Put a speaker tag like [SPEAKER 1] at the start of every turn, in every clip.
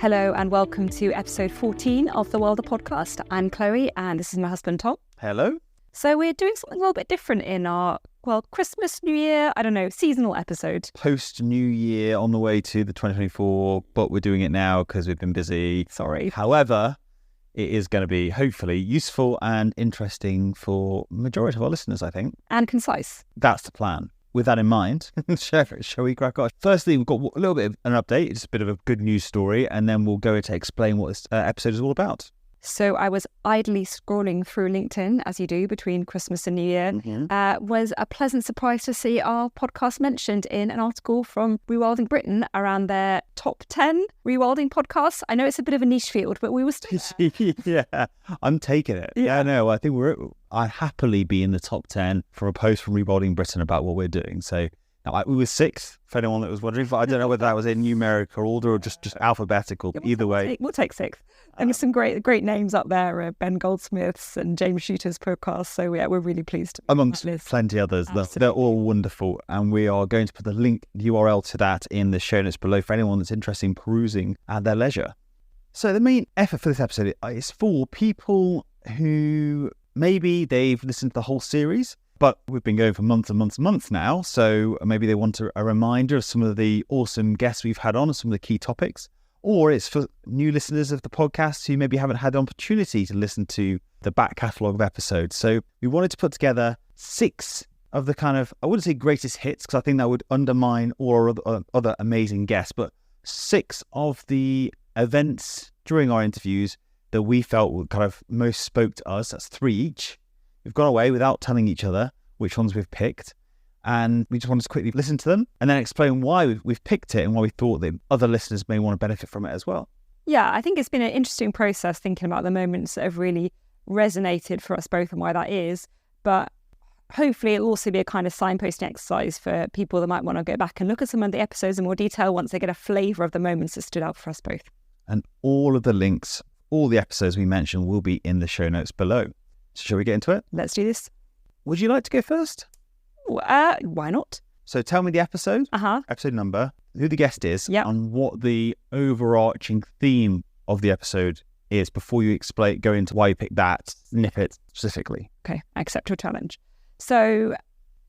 [SPEAKER 1] Hello and welcome to episode 14 of the Wilder podcast. I'm Chloe and this is my husband Tom.
[SPEAKER 2] Hello.
[SPEAKER 1] So we're doing something a little bit different in our, Christmas, New Year, seasonal episode.
[SPEAKER 2] Post-New Year on the way to the 2024, but we're doing it now because we've been busy.
[SPEAKER 1] Sorry.
[SPEAKER 2] However, it is going to be hopefully useful and interesting for the majority of our listeners, I think.
[SPEAKER 1] And concise.
[SPEAKER 2] That's the plan. With that in mind, shall we crack on? Firstly, we've got a little bit of an update, just a bit of a good news story, and then we'll go to explain what this episode is all about.
[SPEAKER 1] So I was idly scrolling through LinkedIn, as you do, between Christmas and New Year. Was a pleasant surprise to see our podcast mentioned in an article from Rewilding Britain around their top 10 rewilding podcasts. I know it's a bit of a niche field, but we were still
[SPEAKER 2] Yeah, I'm taking it. Yeah, no, I think I'd happily be in the top 10 for a post from Rewilding Britain about what we're doing. So we were sixth, for anyone that was wondering, but I don't know whether that was in numerical order or just alphabetical. Either way.
[SPEAKER 1] We'll take sixth. And there's some great names up there, Ben Goldsmith's and James Shooter's podcast. So yeah, we're really pleased.
[SPEAKER 2] Amongst plenty others. They're all wonderful. And we are going to put the link, the URL to that in the show notes below for anyone that's interested in perusing at their leisure. So the main effort for this episode is for people who maybe they've listened to the whole series, but we've been going for months and months and months now. So maybe they want a reminder of some of the awesome guests we've had on and some of the key topics. Or it's for new listeners of the podcast who maybe haven't had the opportunity to listen to the back catalogue of episodes. So we wanted to put together 6 of the kind of, I wouldn't say greatest hits, because I think that would undermine all our other amazing guests, but 6 of the events during our interviews that we felt kind of most spoke to us. That's 3 each. We've gone away without telling each other which ones we've picked. And we just wanted to quickly listen to them and then explain why we've picked it and why we thought that other listeners may want to benefit from it as well.
[SPEAKER 1] Yeah, I think it's been an interesting process thinking about the moments that have really resonated for us both and why that is. But hopefully it'll also be a kind of signposting exercise for people that might want to go back and look at some of the episodes in more detail once they get a flavour of the moments that stood out for us both.
[SPEAKER 2] And all of the links, all the episodes we mentioned will be in the show notes below. So shall we get into it?
[SPEAKER 1] Let's do this.
[SPEAKER 2] Would you like to go first?
[SPEAKER 1] Why not?
[SPEAKER 2] So tell me the episode, episode number, who the guest is, and what the overarching theme of the episode is before you go into why you picked that snippet specifically.
[SPEAKER 1] Okay, I accept your challenge. So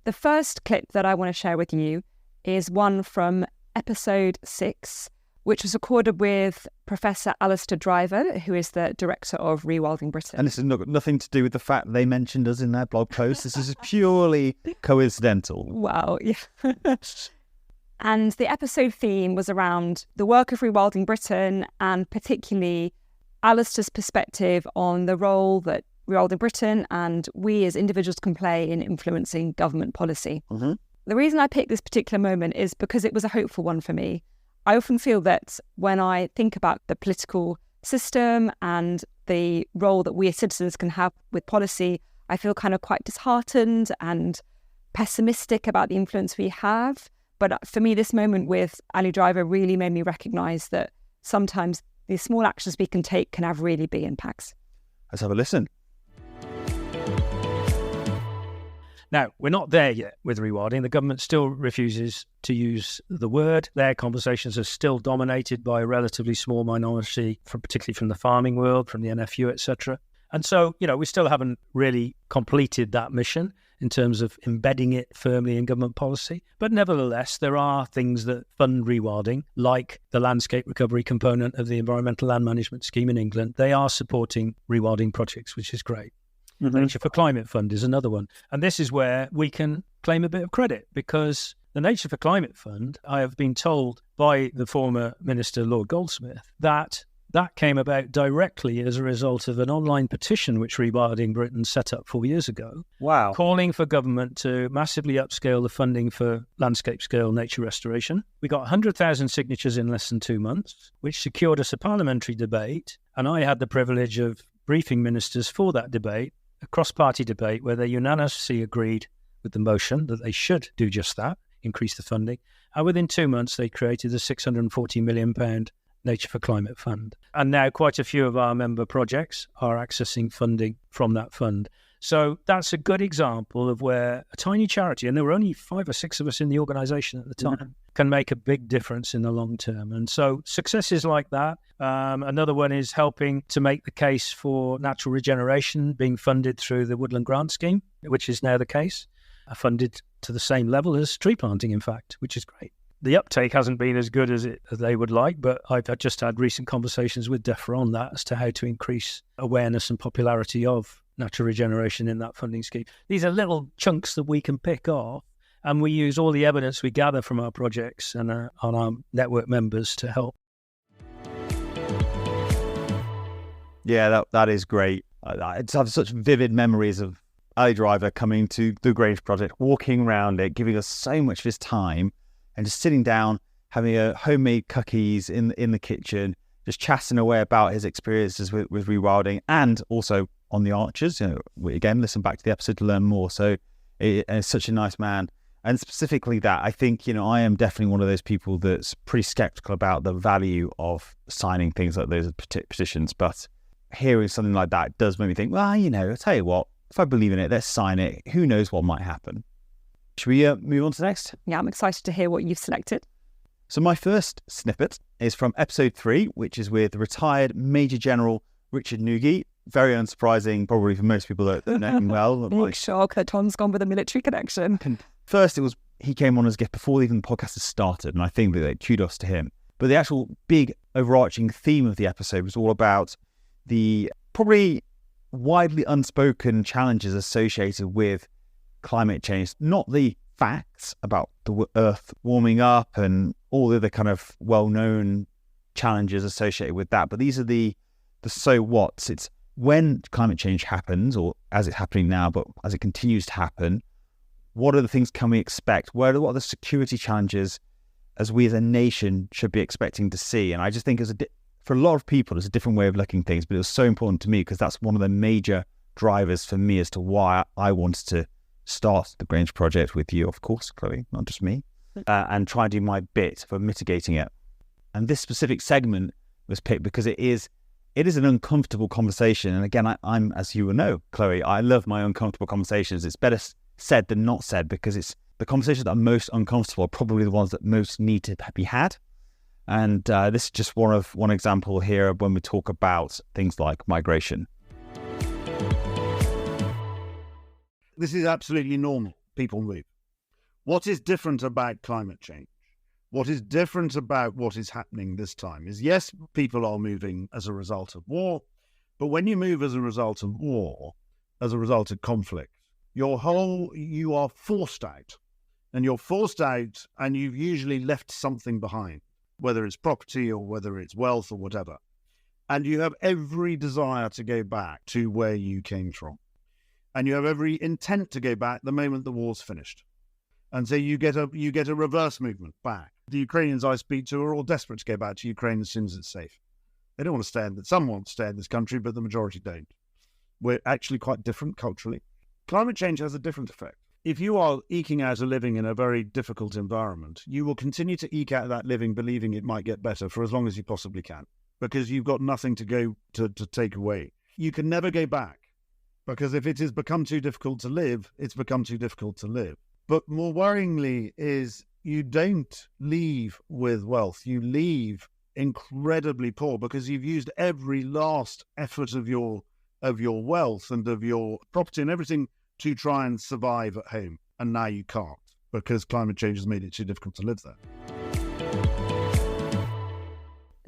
[SPEAKER 1] the first clip that I want to share with you is one from episode 6, which was recorded with Professor Alasdair Driver, who is the director of Rewilding Britain.
[SPEAKER 2] And this has nothing to do with the fact that they mentioned us in their blog post. This is purely coincidental.
[SPEAKER 1] Wow, yeah. And the episode theme was around the work of Rewilding Britain and particularly Alasdair's perspective on the role that Rewilding Britain and we as individuals can play in influencing government policy.
[SPEAKER 2] Mm-hmm.
[SPEAKER 1] The reason I picked this particular moment is because it was a hopeful one for me. I often feel that when I think about the political system and the role that we as citizens can have with policy, I feel kind of quite disheartened and pessimistic about the influence we have. But for me, this moment with Ali Driver really made me recognise that sometimes the small actions we can take can have really big impacts.
[SPEAKER 2] Let's have a listen.
[SPEAKER 3] Now, we're not there yet with rewilding. The government still refuses to use the word. Their conversations are still dominated by a relatively small minority, particularly from the farming world, from the NFU, etc. And so, we still haven't really completed that mission in terms of embedding it firmly in government policy. But nevertheless, there are things that fund rewilding, like the landscape recovery component of the Environmental Land Management Scheme in England. They are supporting rewilding projects, which is great. Mm-hmm. Nature for Climate Fund is another one. And this is where we can claim a bit of credit because the Nature for Climate Fund, I have been told by the former Minister, Lord Goldsmith, that came about directly as a result of an online petition which Rewilding Britain set up 4 years ago.
[SPEAKER 2] Wow.
[SPEAKER 3] Calling for government to massively upscale the funding for landscape scale nature restoration. We got 100,000 signatures in less than 2 months, which secured us a parliamentary debate. And I had the privilege of briefing ministers for that debate, a cross-party debate where they unanimously agreed with the motion that they should do just that, increase the funding. And within 2 months, they created a £640 million Nature for Climate Fund. And now quite a few of our member projects are accessing funding from that fund. So that's a good example of where a tiny charity, and there were only 5 or 6 of us in the organisation at the time, can make a big difference in the long term. And so successes like that. Another one is helping to make the case for natural regeneration being funded through the Woodland Grant Scheme, which is now the case, funded to the same level as tree planting, in fact, which is great. The uptake hasn't been as good as they would like, but I've just had recent conversations with DEFRA on that as to how to increase awareness and popularity of natural regeneration in that funding scheme. These are little chunks that we can pick off, and we use all the evidence we gather from our projects and on our network members to help.
[SPEAKER 2] Yeah, that is great. I just have such vivid memories of Alasdair Driver coming to the Grange project, walking around it, giving us so much of his time, and just sitting down, having a homemade cookies in the kitchen, just chatting away about his experiences with rewilding, and also on the archers. Again, listen back to the episode to learn more. So it's such a nice man. And specifically that, I think, I am definitely one of those people that's pretty skeptical about the value of signing things like those petitions. But hearing something like that does make me think, well, I'll tell you what, if I believe in it, let's sign it. Who knows what might happen? Should we move on to the next?
[SPEAKER 1] Yeah, I'm excited to hear what you've selected.
[SPEAKER 2] So my first snippet is from episode 3, which is with retired Major General Richard Nugee. Very unsurprising, probably for most people that know him well.
[SPEAKER 1] Big shock that Tom's gone with a military connection.
[SPEAKER 2] First, he came on as a guest before even the podcast had started, and I think that kudos to him. But the actual big overarching theme of the episode was all about the probably widely unspoken challenges associated with climate change, not the facts about the Earth warming up and all the other kind of well-known challenges associated with that, but these are the so what's. It's when climate change happens, or as it's happening now, but as it continues to happen, what are the things can we expect? What are the security challenges as we as a nation should be expecting to see? And I just think for a lot of people, it's a different way of looking at things, but it was so important to me because that's one of the major drivers for me as to why I wanted to start the Grange project with you, of course, Chloe, not just me, and try and do my bit for mitigating it. And this specific segment was picked because it is an uncomfortable conversation. And again, I'm, as you will know, Chloe, I love my uncomfortable conversations. It's better said than not said, because it's the conversations that are most uncomfortable are probably the ones that most need to be had. And this is just one example here when we talk about things like migration.
[SPEAKER 4] This is absolutely normal. People move. What is different about climate change? What is different about what is happening this time is, yes, people are moving as a result of war, but when you move as a result of war, as a result of conflict, you are forced out. And you're forced out, and you've usually left something behind, whether it's property or whether it's wealth or whatever. And you have every desire to go back to where you came from. And you have every intent to go back the moment the war's finished. And so you get a reverse movement back. The Ukrainians I speak to are all desperate to go back to Ukraine as soon as it's safe. They don't want to stay some want to stay in this country, but the majority don't. We're actually quite different culturally. Climate change has a different effect. If you are eking out a living in a very difficult environment, you will continue to eke out that living believing it might get better for as long as you possibly can, because you've got nothing to go to take away. You can never go back. Because if it has become too difficult to live, it's become too difficult to live. But more worryingly is you don't leave with wealth. You leave incredibly poor because you've used every last effort of your wealth and of your property and everything to try and survive at home. And now you can't because climate change has made it too difficult to live there.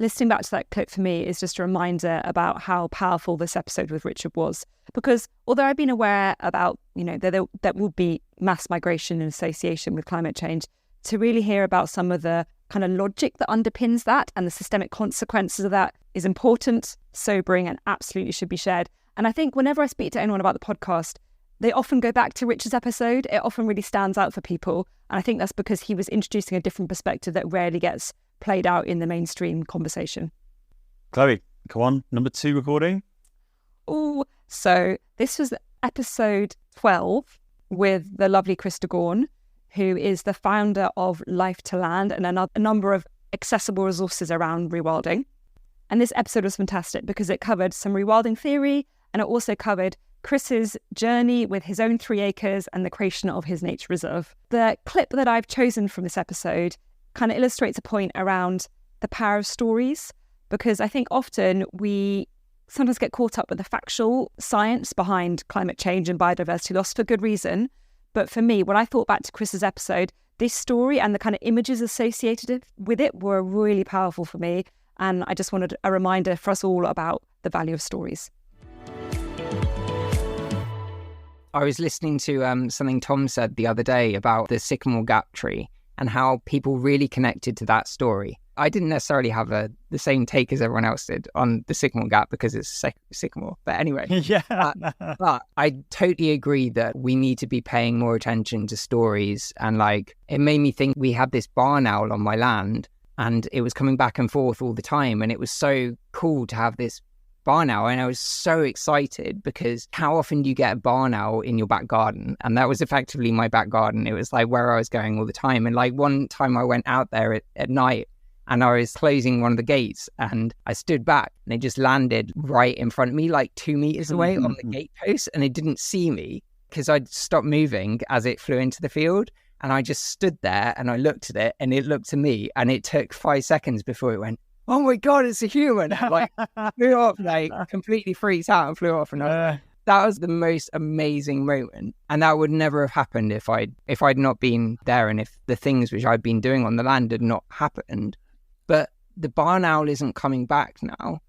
[SPEAKER 1] Listening back to that clip for me is just a reminder about how powerful this episode with Richard was. Because although I've been aware about, that will be mass migration in association with climate change, to really hear about some of the kind of logic that underpins that and the systemic consequences of that is important, sobering, and absolutely should be shared. And I think whenever I speak to anyone about the podcast, they often go back to Richard's episode. It often really stands out for people. And I think that's because he was introducing a different perspective that rarely gets played out in the mainstream conversation.
[SPEAKER 2] Chloe, go on, number 2 recording.
[SPEAKER 1] Oh, so this was episode 12 with the lovely Krista Gorn, who is the founder of Life to Land and a number of accessible resources around rewilding. And this episode was fantastic because it covered some rewilding theory and it also covered Chris's journey with his own 3 acres and the creation of his nature reserve. The clip that I've chosen from this episode kind of illustrates a point around the power of stories, because I think often we sometimes get caught up with the factual science behind climate change and biodiversity loss for good reason. But for me, when I thought back to Chris's episode, this story and the kind of images associated with it were really powerful for me. And I just wanted a reminder for us all about the value of stories.
[SPEAKER 5] I was listening to something Tom said the other day about the sycamore gap tree and how people really connected to that story. I didn't necessarily have the same take as everyone else did on the sycamore gap because it's sycamore. But anyway, but I totally agree that we need to be paying more attention to stories. And like, it made me think we had this barn owl on my land and it was coming back and forth all the time. And it was so cool to have this barn owl. And I was so excited because how often do you get a barn owl in your back garden? And that was effectively my back garden. It was like where I was going all the time. And like one time I went out there at night and I was closing one of the gates and I stood back and it just landed right in front of me, like 2 meters away on the gate post. And it didn't see me because I'd stopped moving as it flew into the field. And I just stood there and I looked at it and it looked at me and it took 5 seconds before it went, oh my God, it's a human. Like flew off, like completely freaked out and flew off. And that was the most amazing moment. And that would never have happened if I'd not been there and if the things which I'd been doing on the land had not happened. But the barn owl isn't coming back now.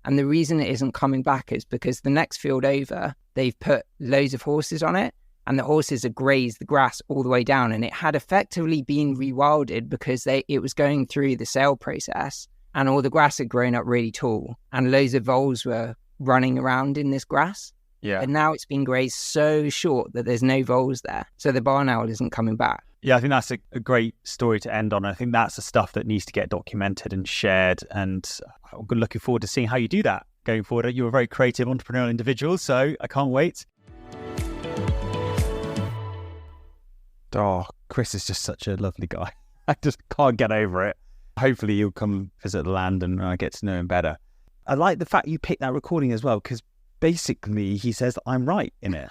[SPEAKER 5] And the reason it isn't coming back is because the next field over, they've put loads of horses on it and the horses had grazed the grass all the way down. And it had effectively been rewilded because it was going through the sale process and all the grass had grown up really tall and loads of voles were running around in this grass. Yeah. And now it's been grazed so short that there's no voles there. So the barn owl isn't coming back.
[SPEAKER 2] Yeah, I think that's a great story to end on. I think that's the stuff that needs to get documented and shared. And I'm looking forward to seeing how you do that going forward. You're a very creative entrepreneurial individual, so I can't wait. Oh, Chris is just such a lovely guy. I just can't get over it. Hopefully you'll come visit the land and I get to know him better. I like the fact you picked that recording as well, because basically he says that I'm right in it.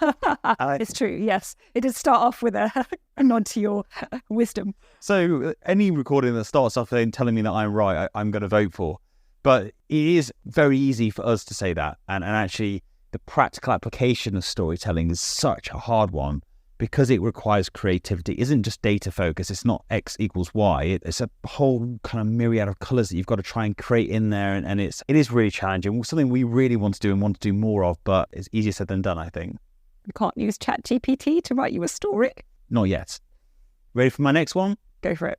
[SPEAKER 1] It's true, yes. It did start off with a nod to your wisdom.
[SPEAKER 2] So any recording that starts off telling me that I'm right, I'm going to vote for. But it is very easy for us to say that. And actually the practical application of storytelling is such a hard one because it requires creativity. It isn't just data focus. It's not X equals Y. It's a whole kind of myriad of colours that you've got to try and create in there. And it is really challenging. Something we really want to do and want to do more of, but it's easier said than done, I think.
[SPEAKER 1] You can't use ChatGPT to write you a story?
[SPEAKER 2] Not yet. Ready for my next one?
[SPEAKER 1] Go for it.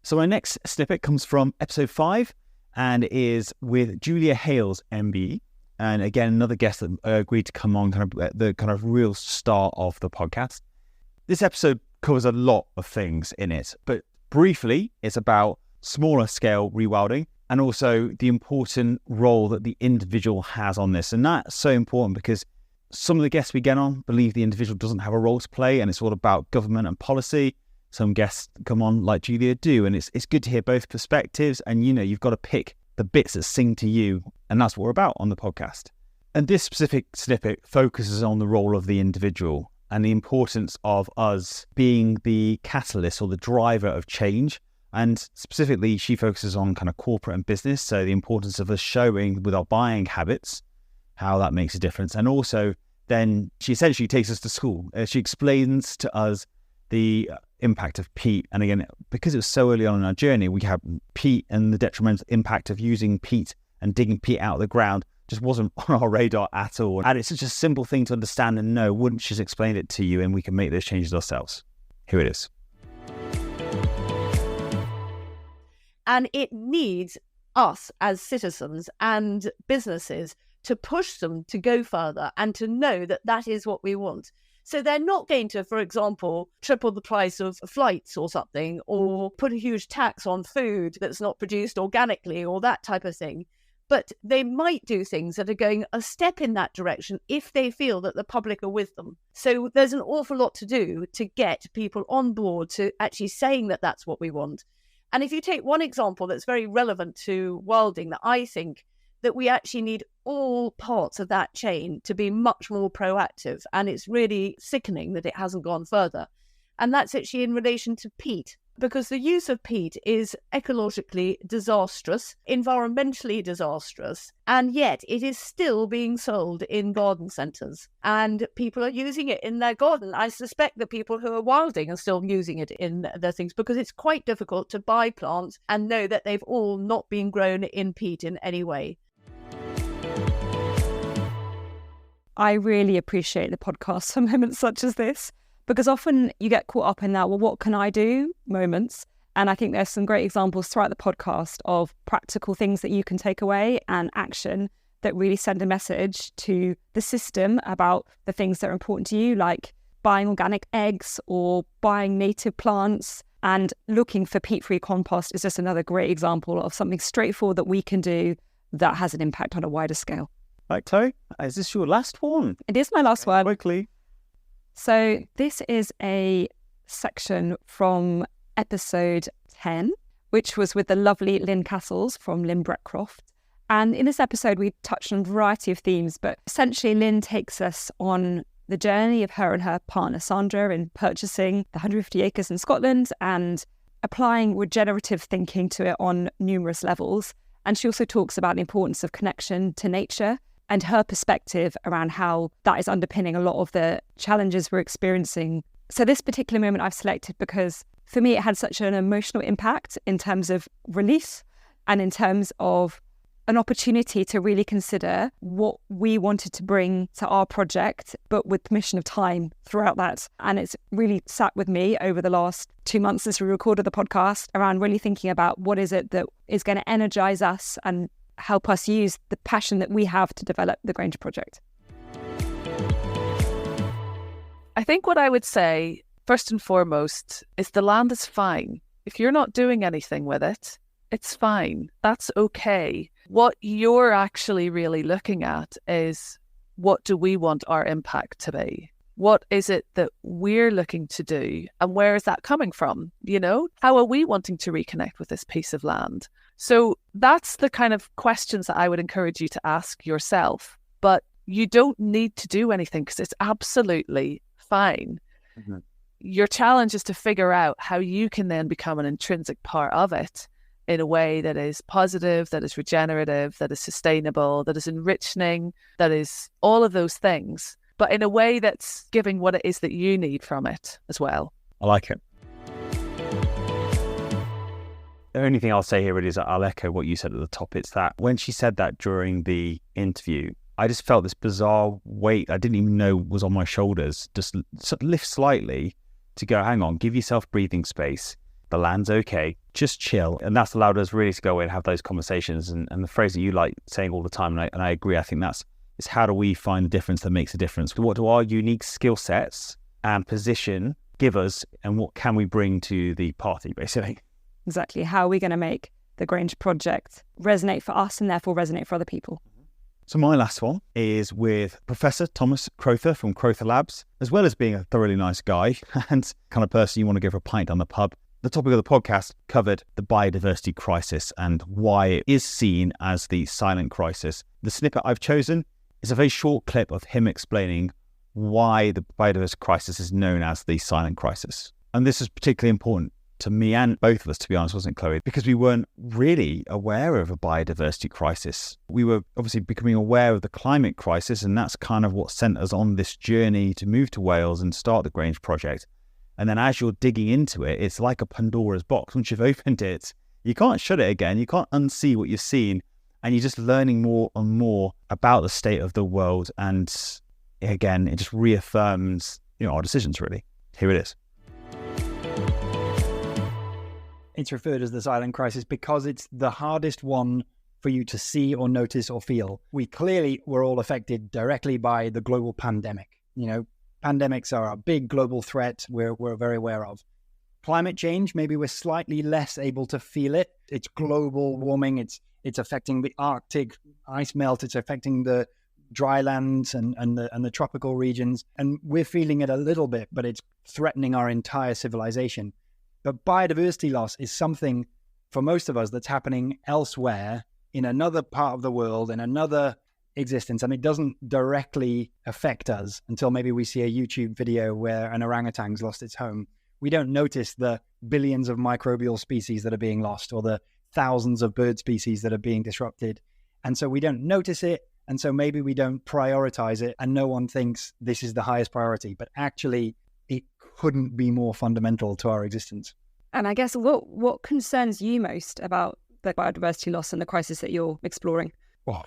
[SPEAKER 2] So my next snippet comes from episode 5 and is with Julia Hailes MBE. And again, another guest that agreed to come on kind of at the kind of real start of the podcast. This episode covers a lot of things in it, but briefly, it's about smaller scale rewilding and also the important role that the individual has on this. And that's so important because some of the guests we get on believe the individual doesn't have a role to play and it's all about government and policy. Some guests come on like Julia do, and it's good to hear both perspectives. And, you've got to pick the bits that sing to you. And that's what we're about on the podcast. And this specific snippet focuses on the role of the individual and the importance of us being the catalyst or the driver of change. And specifically, she focuses on kind of corporate and business. So the importance of us showing with our buying habits how that makes a difference. And also then she essentially takes us to school. She explains to us the impact of peat. And again, because it was so early on in our journey, we have peat and the detrimental impact of using peat and digging peat out of the ground just wasn't on our radar at all. And it's such a simple thing to understand and know. Wouldn't she just explain it to you and we can make those changes ourselves? Here it is.
[SPEAKER 6] And it needs us as citizens and businesses to push them to go further and to know that that is what we want. So they're not going to, for example, triple the price of flights or something, or put a huge tax on food that's not produced organically or that type of thing. But they might do things that are going a step in that direction if they feel that the public are with them. So there's an awful lot to do to get people on board to actually saying that that's what we want. And if you take one example that's very relevant to wilding that I think that we actually need all parts of that chain to be much more proactive. And it's really sickening that it hasn't gone further. And that's actually in relation to peat, because the use of peat is ecologically disastrous, environmentally disastrous, and yet it is still being sold in garden centres. And people are using it in their garden. I suspect that people who are wilding are still using it in their things, because it's quite difficult to buy plants and know that they've all not been grown in peat in any way.
[SPEAKER 1] I really appreciate the podcast for moments such as this, because often you get caught up in that, well, what can I do moments? And I think there's some great examples throughout the podcast of practical things that you can take away and action that really send a message to the system about the things that are important to you, like buying organic eggs or buying native plants. And looking for peat-free compost is just another great example of something straightforward that we can do that has an impact on a wider scale.
[SPEAKER 2] Right, Chloe, is this your last one?
[SPEAKER 1] It is my last one.
[SPEAKER 2] Quickly.
[SPEAKER 1] So this is a section from episode 10, which was with the lovely Lynn Cassells from Lynn Bretcroft. And in this episode, we touched on a variety of themes, but essentially Lynn takes us on the journey of her and her partner Sandra in purchasing the 150 acres in Scotland and applying regenerative thinking to it on numerous levels. And she also talks about the importance of connection to nature and her perspective around how that is underpinning a lot of the challenges we're experiencing. So this particular moment I've selected because for me it had such an emotional impact in terms of relief and in terms of an opportunity to really consider what we wanted to bring to our project, but with permission of time throughout that. And it's really sat with me over the last 2 months since we recorded the podcast around really thinking about what is it that is going to energise us and help us use the passion that we have to develop the Grange project.
[SPEAKER 7] I think what I would say, first and foremost, is the land is fine. If you're not doing anything with it, it's fine. That's okay. What you're actually really looking at is, what do we want our impact to be? What is it that we're looking to do? And where is that coming from? You know, how are we wanting to reconnect with this piece of land? So that's the kind of questions that I would encourage you to ask yourself. But you don't need to do anything because it's absolutely fine. Mm-hmm. Your challenge is to figure out how you can then become an intrinsic part of it in a way that is positive, that is regenerative, that is sustainable, that is enriching, that is all of those things, but in a way that's giving what it is that you need from it as well.
[SPEAKER 2] I like it. The only thing I'll say here really is that I'll echo what you said at the top. It's that when she said that during the interview, I just felt this bizarre weight I didn't even know was on my shoulders, just lift slightly to go, hang on, give yourself breathing space. The land's okay, just chill. And that's allowed us really to go away and have those conversations. And the phrase that you like saying all the time, and I agree, I think that's how do we find the difference that makes a difference? What do our unique skill sets and position give us, and what can we bring to the party, basically?
[SPEAKER 1] Exactly. How are we going to make the Grange project resonate for us and therefore resonate for other people?
[SPEAKER 2] So my last one is with Professor Tom Crowther from Crowther Labs. As well as being a thoroughly nice guy and kind of person you want to go for a pint down the pub, the topic of the podcast covered the biodiversity crisis and why it is seen as the silent crisis. The snippet I've chosen is a very short clip of him explaining why the biodiversity crisis is known as the silent crisis. And this is particularly important to me and both of us, to be honest, wasn't it, Chloe? Because we weren't really aware of a biodiversity crisis. We were obviously becoming aware of the climate crisis, and that's kind of what sent us on this journey to move to Wales and start the Grange project. And then as you're digging into it, it's like a Pandora's box. Once you've opened it, you can't shut it again. You can't unsee what you've seen. And you're just learning more and more about the state of the world. And again, it just reaffirms, our decisions, really. Here it is.
[SPEAKER 8] It's referred as the silent crisis because it's the hardest one for you to see or notice or feel. We clearly were all affected directly by the global pandemic. Pandemics are a big global threat we're very aware of. Climate change, maybe we're slightly less able to feel it. It's global warming. It's affecting the Arctic ice melt. It's affecting the dry lands and the tropical regions. And we're feeling it a little bit, but it's threatening our entire civilization. But biodiversity loss is something for most of us that's happening elsewhere in another part of the world, in another existence, and it doesn't directly affect us until maybe we see a YouTube video where an orangutan's lost its home. We don't notice the billions of microbial species that are being lost or the thousands of bird species that are being disrupted. And so we don't notice it. And so maybe we don't prioritize it, and no one thinks this is the highest priority. But actually, it couldn't be more fundamental to our existence.
[SPEAKER 1] And I guess what concerns you most about the biodiversity loss and the crisis that you're exploring?
[SPEAKER 8] Well,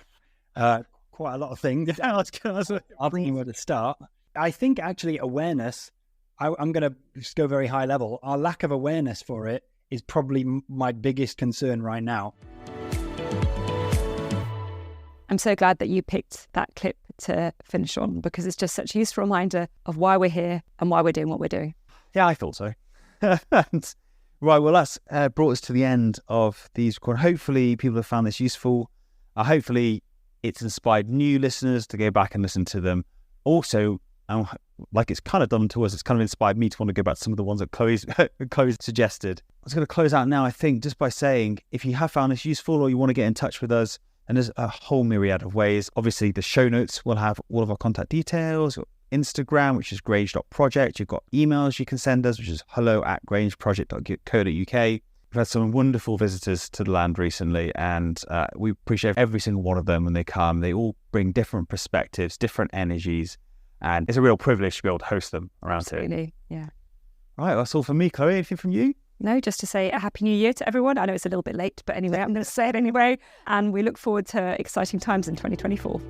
[SPEAKER 8] quite a lot of things. I think where to start. I think actually awareness, I'm going to just go very high level. Our lack of awareness for it is probably my biggest concern right now.
[SPEAKER 1] I'm so glad that you picked that clip to finish on, because it's just such a useful reminder of why we're here and why we're doing what we're doing.
[SPEAKER 2] Yeah, I thought so. Right, well, that's brought us to the end of these recordings. Hopefully people have found this useful. Hopefully it's inspired new listeners to go back and listen to them. Also, like it's kind of done to us, it's kind of inspired me to want to go back to some of the ones that Chloe suggested. I was going to close out now, I think, just by saying, if you have found this useful or you want to get in touch with us, and there's a whole myriad of ways. Obviously, the show notes will have all of our contact details, Instagram, which is grange.project. You've got emails you can send us, which is hello@grangeproject.co.uk. We've had some wonderful visitors to the land recently, and we appreciate every single one of them when they come. They all bring different perspectives, different energies, and it's a real privilege to be able to host them around here.
[SPEAKER 1] Absolutely, yeah.
[SPEAKER 2] All right, that's all from me. Chloe, anything from you?
[SPEAKER 1] No, just to say a Happy New Year to everyone. I know it's a little bit late, but anyway, I'm going to say it anyway. And we look forward to exciting times in 2024.